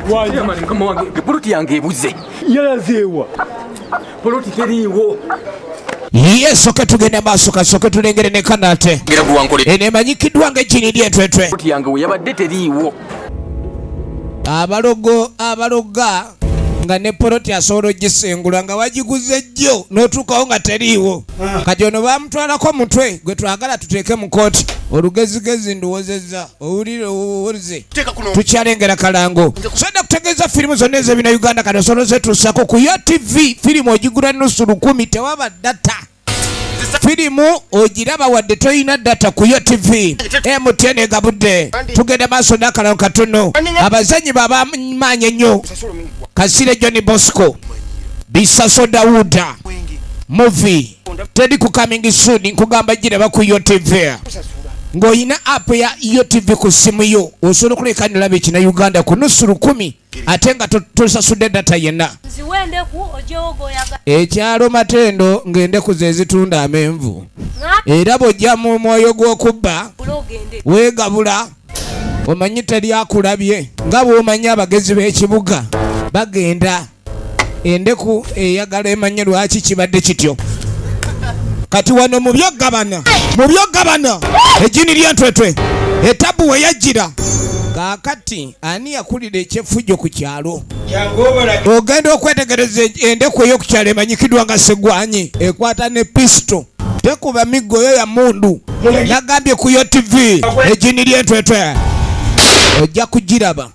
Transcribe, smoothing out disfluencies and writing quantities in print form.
Chairman, kama wange poloti yange ebuze. Yalazeewa. Poloti teriiwo. Yes, okatugenda maaso kasooke tulengere ne kanate. Eno emanyikiddwa ng'ejjini ly'entwetwe. Poloti yange we yabadde teriiwo. Abaloga nga ne poloti asobola ogisengula nga wagiguze jjo n'otuukawo nga teriiwo. Kati ono bamutwalako mutwe gwe twagala tuteeke mu kooti. Olugezigezi nduwozezza owulize tukyalengera kalango. Soda kutegeeza firimu zonna ez'ebina Uganda kati osobola zetuusako ku YoTV. Firimu ogigula nusu 10 tewaba data. Firimu ogiraba wadde toyina data ku YoTV. MTN egabudde. Tugenda maaso n'akalalo katono. Abazanyi b'abamaanyi ennyo. Kasirye Bosco. Bisaso Dauda. Movie. Tedi ku coming soon nkugamba giraba ku YoTV. Ng'oyina app ya YoTV ku simu yo osobola okulekanira ekina Uganda ku nusu 10 ate nga tosasudde data yenna. Ekyalo Matendo ng'endeku ze zitunda amenvu. Era bw'ojja mu mwoyo gw'okubba weegabula omanyi teri akulabye nga bw'omanyi abagezi b'ekibuga bagenda endeku eyagala emanye lwaki kibadde kityo. Kati wano mu byogabana ejjini ly'entwetwe etabu we yajjira kaakati ani yakulira eky'effujjo ku kyalo. Ogenda okwetegereza endeku ey'okukyalo emanyikiddwa nga Ssegwanyi ekwata ne pisto tekuba miggo yo ya mundu. Nagambye ku YoTV ejjini ly'entwetwe ojja kugiraba.